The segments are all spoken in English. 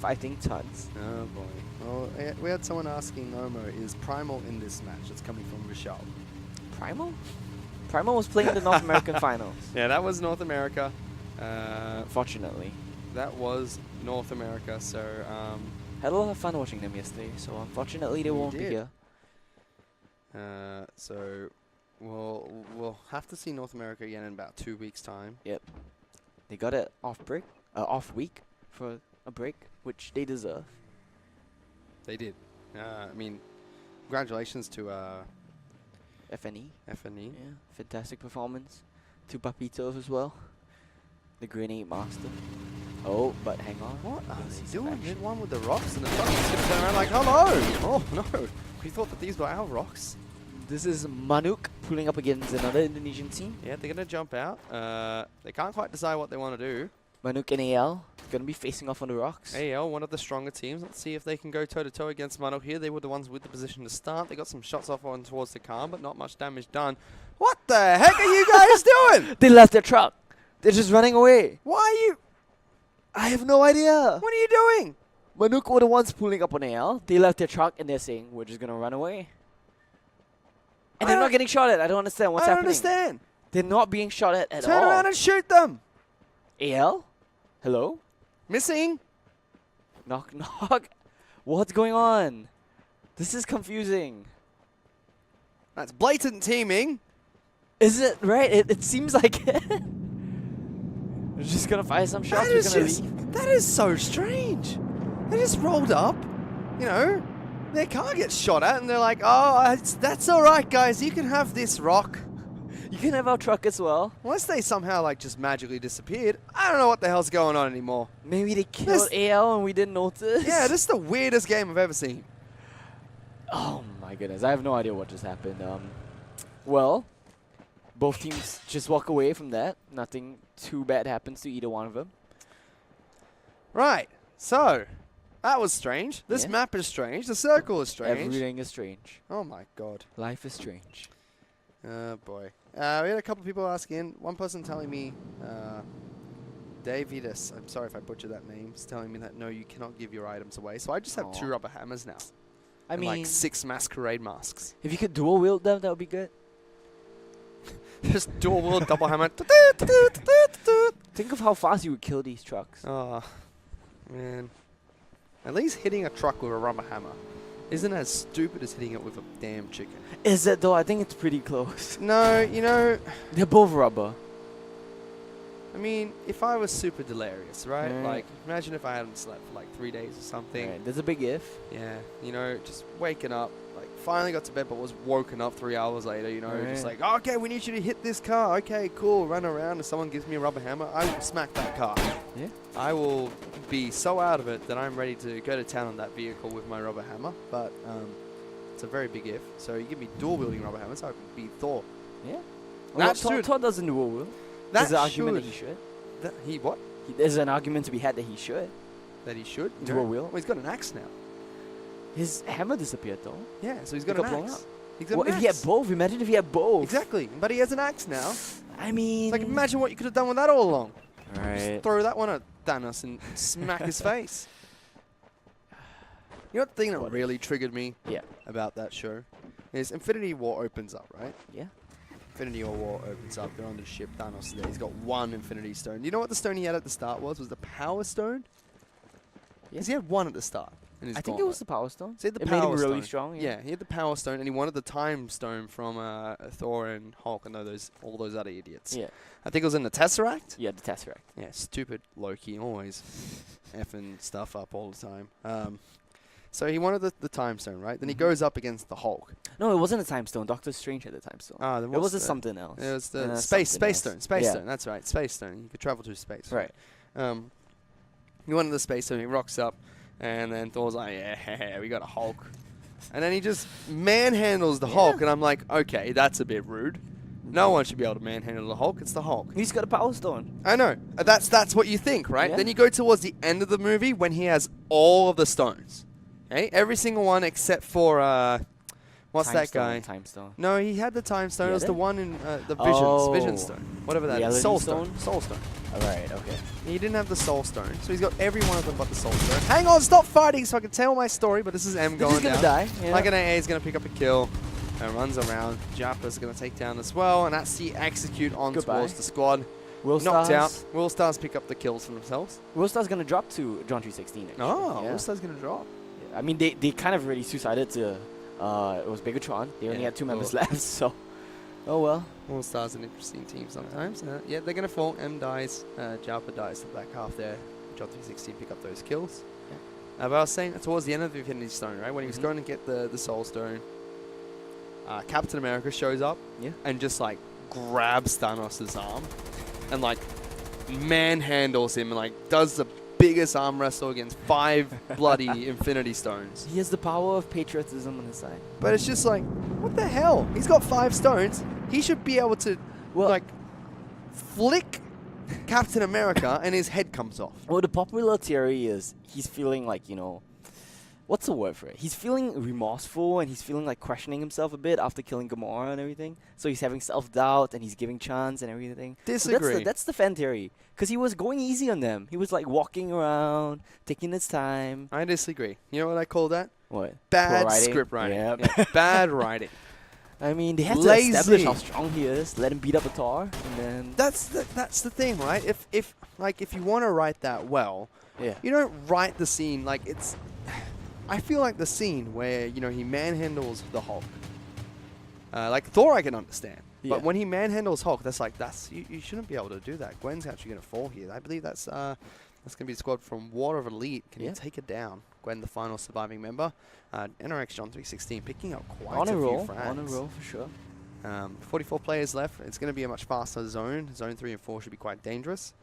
fighting tons. Oh boy. Well, we had someone asking Omo, is Primal in this match? It's coming from Vishal. Primal? Primal was playing the North American finals. Yeah, that was North America. Unfortunately. That was North America, so... Had a lot of fun watching them yesterday, so unfortunately they won't be here. So we'll have to see North America again in about 2 weeks' time. Yep. They got it off week for a break, which they deserve. They did. I mean, congratulations to FNE. FNE. Yeah, fantastic performance. To Papito as well. The Grenade Master. Oh, but hang on. What are they doing? Hit one with the rocks and the truck is going to turn around like, hello! Oh, no. We thought that these were our rocks. This is Manuk pulling up against another Indonesian team. Yeah, they're going to jump out. They can't quite decide what they want to do. Manuk and AL going to be facing off on the rocks. AL, one of the stronger teams. Let's see if they can go toe-to-toe against Manuk here. They were the ones with the position to start. They got some shots off on towards the car, but not much damage done. What the heck are you guys doing? They left their truck. They're just running away. Why are you... I have no idea. What are you doing? Manuk were the ones pulling up on AL. They left their truck and they're saying, we're just going to run away. And they're not getting shot at. I don't understand what's happening. I don't understand. They're not being shot at all. Turn around and shoot them. AL? Hello? Missing. Knock, knock. What's going on? This is confusing. That's blatant teaming. Is it right? It seems like it. We're just going to fire some shots. We're going to leave. That is so strange. They just rolled up, you know. Their car gets shot at and they're like, oh, that's all right, guys. You can have this rock. You can have our truck as well. Unless they somehow like just magically disappeared. I don't know what the hell's going on anymore. Maybe they killed AL and we didn't notice. Yeah, this is the weirdest game I've ever seen. Oh my goodness, I have no idea what just happened. Well, both teams just walk away from that. Nothing too bad happens to either one of them. Right, so that was strange. This map is strange. The circle is strange. Everything is strange. Oh my god. Life is strange. Oh boy. We had a couple people asking. One person telling me, Davidus, I'm sorry if I butchered that name, is telling me that no, you cannot give your items away. So I just have 2 rubber hammers now. I mean, like 6 masquerade masks. If you could dual wield them, that would be good. Just dual wield, double hammer. Think of how fast you would kill these trucks. Oh, man. At least hitting a truck with a rubber hammer isn't as stupid as hitting it with a damn chicken. Is it though? I think it's pretty close. No, you know... They're both rubber. I mean, if I was super delirious, right? Like, imagine if I hadn't slept for like 3 days or something. Right, there's a big if. Yeah, you know, just waking up, like, finally got to bed but was woken up 3 hours later, you know, just like, oh, okay, we need you to hit this car. Okay, cool, run around. If someone gives me a rubber hammer, I will smack that car. Yeah. I will be so out of it that I'm ready to go to town on that vehicle with my rubber hammer, but it's a very big if. So you give me dual-wielding rubber hammers, I can be Thor. Yeah. Well, Thor doesn't dual wield. There's an argument that he should. He what? There's an argument to be had that he should. That he should? Dual wield? Well, he's got an axe now. His hammer disappeared though. Yeah, so he's got an axe. Well, if he had both, imagine if he had both. Exactly, but he has an axe now. I mean... Like, imagine what you could have done with that all along. Right. Just throw that one at Thanos and smack his face. You know what the thing that really triggered me about that show? Is Infinity War opens up, right? Yeah. Infinity War opens up. They're on the ship. Thanos is there. He's got 1 Infinity Stone. You know what the stone he had at the start was? Was the Power Stone? Because he had 1 at the start. I think it was the Power Stone. So he had the it Power made him really Stone. strong. Yeah, he had the Power Stone, and he wanted the Time Stone from Thor and Hulk and all those other idiots. Yeah. I think it was in the Tesseract. Yeah, the Tesseract. Yeah, stupid Loki, always effing stuff up all the time. So he wanted the Time Stone, right? Then he goes up against the Hulk. No, it wasn't a Time Stone. Doctor Strange had the Time Stone. Ah, then it was something else. It was the Space Stone. Space Stone, that's right. Space Stone. You could travel to space. Right. He wanted the Space Stone. He rocks up. And then Thor's like, yeah, we got a Hulk. And then he just manhandles the Hulk. And I'm like, okay, that's a bit rude. No one should be able to manhandle the Hulk. It's the Hulk. He's got a Power Stone. I know. That's what you think, right? Yeah. Then you go towards the end of the movie when he has all of the stones. Okay? Every single one except for What's Time that Stone, guy? Time Stone. No, he had the time stone. He It was had the it? one in the Oh. Vision Stone. Whatever that is. Reality Soul Stone? Stone. Soul Stone. Alright, okay. He didn't have the Soul Stone, so he's got every one of them but the Soul Stone. Hang on, stop fighting so I can tell my story, but this is M He's going just gonna down. die. Yeah. Like an AA is going to pick up a kill and runs around. Jappa's going to take down as well, and that's the execute on Goodbye. towards the squad. Will Knocked out. Stars. Will Stars pick up the kills for themselves. Will Stars gonna drop to John 316. Actually. Oh, yeah. Will Stars going to drop. Yeah, I mean, they kind of really suicided to. It was Bigatron. They only Yeah, had 2 members well. left, so. Oh well. Will Stars an interesting team sometimes. Yeah, they're going to fall. M dies. Jappa dies to the back half there. John 316 pick up those kills. Yeah. But I was saying towards the end of the Infinity Stone, right? When he was Mhm. going to get the Soul Stone, Captain America shows up Yeah. and just like grabs Thanos' arm and like manhandles him and like does the biggest arm wrestle against 5 bloody Infinity Stones. He has the power of patriotism on his side. But it's just like, what the hell? He's got 5 stones. He should be able to Well, like flick Captain America and his head comes off. well, the popular theory is he's feeling like, you know, what's the word for it? He's feeling remorseful and he's feeling like questioning himself a bit after killing Gamora and everything. So he's having self-doubt and he's giving chance and everything. So Disagree. that's the fan theory. Because he was going easy on them. He was like walking around, taking his time. I disagree. You know what I call that? What? Bad Poor writing? script writing. Yep. Yeah, bad writing. I mean, they have to Lazy. establish how strong he is, let him beat up a Thor, and then... That's the thing, right? If you want to write that well, Yeah. you don't write the scene like it's. I feel like the scene where he manhandles the Hulk. Like Thor, I can understand, Yeah. but when he manhandles Hulk, that's you shouldn't be able to do that. Gwen's actually gonna fall here. I believe that's gonna be a squad from War of Elite. Can Yeah. you take it down? Gwen, the final surviving member. NRX John 316 picking up quite On a a few roll, frags. on a roll for sure. 44 players left. It's going to be a much faster zone. Zone 3 and 4 should be quite dangerous.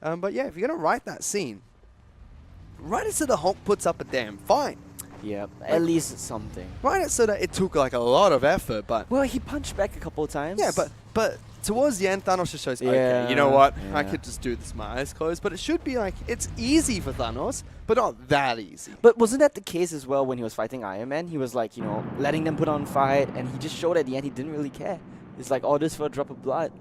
But yeah, if you're going to write that scene, write it so the Hulk puts up a damn fight. Yeah, at least something. Write it so that it took like a lot of effort, but Well, he punched back a couple of times. yeah, but towards the end, Thanos just shows, okay, Yeah, you know what? I yeah. could just do this with my eyes closed. But it should be like, it's easy for Thanos, but not that easy. But wasn't that the case as well when he was fighting Iron Man? He was like, you know, letting them put on fight, and he just showed at the end he didn't really care. It's like, all this for a drop of blood.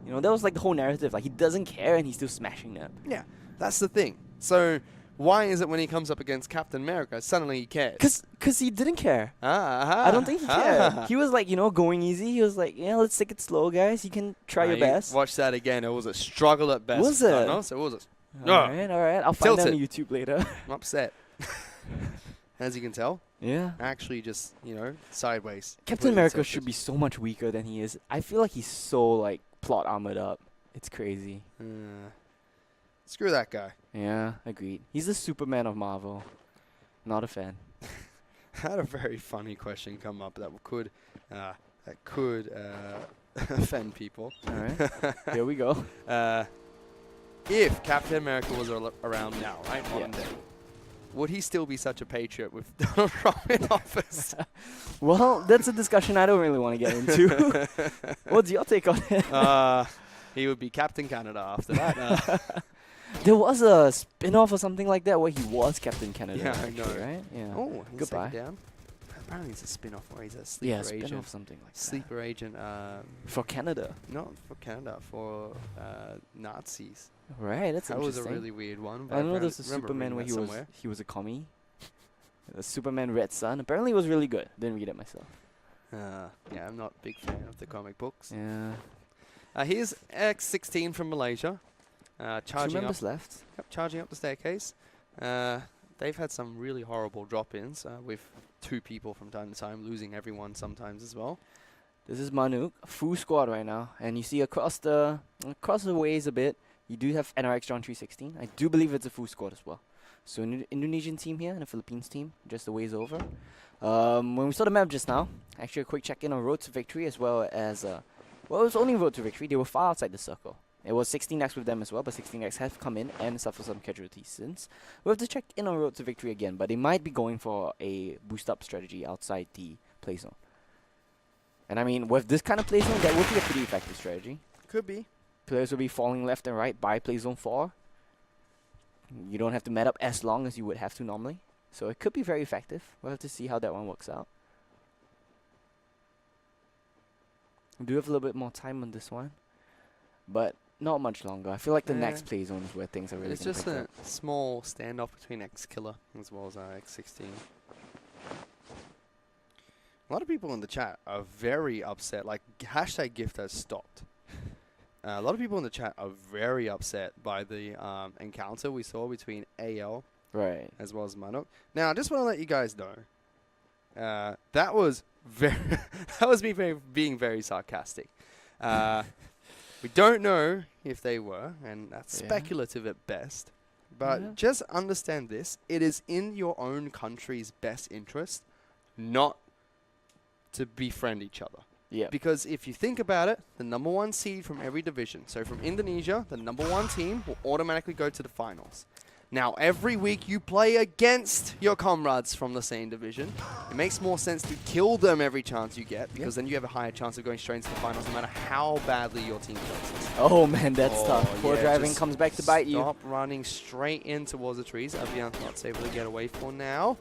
You know, that was like the whole narrative. Like, he doesn't care, and he's still smashing them. Yeah, that's the thing. So why is it when he comes up against Captain America, suddenly he cares? Cause he didn't care. I I don't think he cared. He was like, you know, going easy. He was like, yeah, let's take it slow, guys. You can try your best. Watch that again. It was a struggle at best. Was it? Thanos. It was a All right. I'll find that on Tilted. YouTube later. I'm upset. As you can tell, Yeah. actually just, sideways. Captain Completely America tilted. should be so much weaker than he is. I feel like he's so, like, plot armored up. It's crazy. Screw that guy. Yeah, agreed. He's the Superman of Marvel. Not a fan. I had a very funny question come up that could offend people. All right. Here we go. If Captain America was around now, right, modern Yeah. day, would he still be such a patriot with Donald Trump in office? Well, that's a discussion I don't really want to get into. What's your take on it? He would be Captain Canada after that. There was a spin-off or something like that where he was Captain Canada. Yeah, I actually, know. right? Yeah. Oh, he's Goodbye. taken down. Apparently it's a spin-off where he's a sleeper Yeah, agent. spin-off something like that. Sleeper agent, For Canada. not for Canada, for Nazis. Right, that's That was interesting. a really weird one. But I know there's a remember Superman where reading that he was a commie. The Superman Red Sun. Apparently it was really good. Didn't read it myself. yeah, I'm not a big fan of the comic books. Yeah. Here's X16 from Malaysia. 2 Charging up, members left. charging up the staircase. They've had some really horrible drop-ins with 2 people from time to time, losing everyone sometimes as well. This is Manuk, full squad right now, and you see across the ways a bit, you do have NRX John 316. I do believe it's a full squad as well. So Indonesian team here and a Philippines team, just a ways over. When we saw the map just now, actually a quick check-in on Road to Victory as well as, well, it was only Road to Victory. They were far outside the circle. It was 16x with them as well, but 16x have come in and suffered some casualties since. We have to check in on Road to Victory again, but they might be going for a boost-up strategy outside the play zone. And I mean, with this kind of play zone, that would be a pretty effective strategy. Could be. Players will be falling left and right by play zone 4. You don't have to met up as long as you would have to normally. So it could be very effective. We'll have to see how that one works out. We do have a little bit more time on this one, but not much longer. I feel like the next play zone is where things are really. It's just a small standoff between X-Killer as well as X16. A lot of people in the chat are very upset. Like, hashtag gift has stopped. A lot of people in the chat are very upset by the encounter we saw between AL as well as Manuk. Now, I just want to let you guys know that was very that was me being very sarcastic. We don't know if they were, and that's speculative at best. But just understand this: it is in your own country's best interest not to befriend each other. Yeah. Because if you think about it, the #1 seed from every division, so from Indonesia, the #1 team will automatically go to the finals. Now, every week you play against your comrades from the same division. It makes more sense to kill them every chance you get, because then you have a higher chance of going straight into the finals, no matter how badly your team plays. Oh man, that's tough. Poor driving comes back to bite you. Stop running straight in towards the trees. Avian not able to get away for now.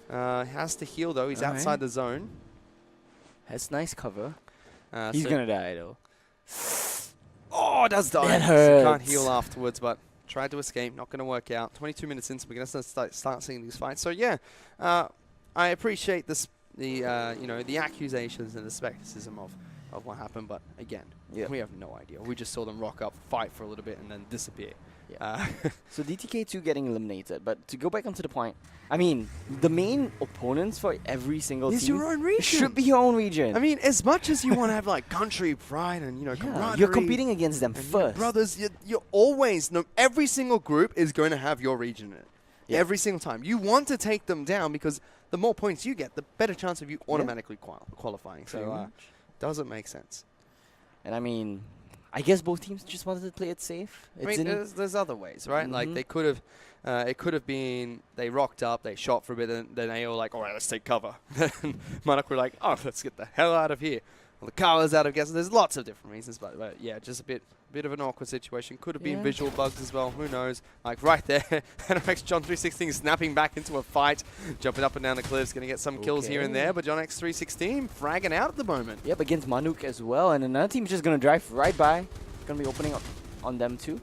Has to heal though. He's outside the zone. That's nice cover. He's gonna die though. Oh, it does die. That hurts. Can't heal afterwards, but tried to escape. Not gonna work out. 22 minutes in, so we're gonna start seeing these fights. So yeah, I appreciate this. The accusations and the skepticism of what happened, but again, we have no idea. We just saw them rock up, fight for a little bit, and then disappear. Yeah. So DTK2 getting eliminated, but to go back onto the point, I mean, the main opponents for every single team your own region. Should be your own region. I mean, as much as you want to have like country pride and camaraderie, you're competing against them first. Brothers, you're always every single group is going to have your region in it. Yeah. Every single time. You want to take them down because the more points you get, the better chance of you automatically qualifying. So doesn't make sense. And I mean, I guess both teams just wanted to play it safe. There's other ways, right? Like they could have, it could have been they rocked up, they shot for a bit, and then they were like, all right, let's take cover. Then Manuk were like, oh, let's get the hell out of here. Well, the car was out of gas. There's lots of different reasons, but yeah, just a bit of an awkward situation. Could have been visual bugs as well. Who knows? Like right there, NRX John 316 snapping back into a fight, jumping up and down the cliffs, going to get some kills here and there. But John X 316 fragging out at the moment. Yep, against Manuk as well, and another team's just going to drive right by. Going to be opening up on them too.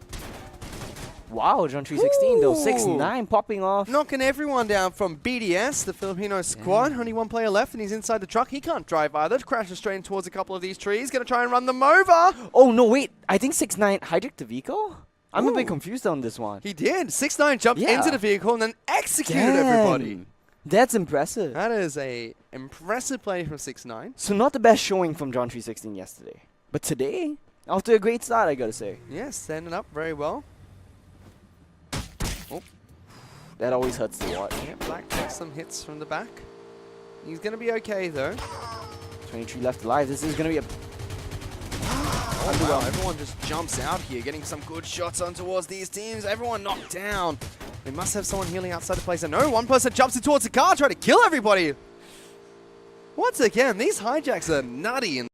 Wow, John 316 though, 6-9 popping off. Knocking everyone down from BDS, the Filipino squad. Only one player left and he's inside the truck. He can't drive either. Crashes straight in towards a couple of these trees. Going to try and run them over. Oh, no, wait. I think 6-9 hijacked the vehicle? I'm a bit confused on this one. He did. 6-9 jumped into the vehicle and then executed everybody. That's impressive. That is a impressive play from 6-9. So not the best showing from John 316 yesterday. But today, after a great start, I got to say. Yeah, standing up very well. Oh. That always hurts to watch. Yeah, Black takes some hits from the back. He's going to be okay, though. 23 left alive. This is going to be a... Oh, wow. Everyone just jumps out here, getting some good shots on towards these teams. Everyone knocked down. They must have someone healing outside the place. And no, one person jumps in towards the car, trying to kill everybody. Once again, these hijacks are nutty in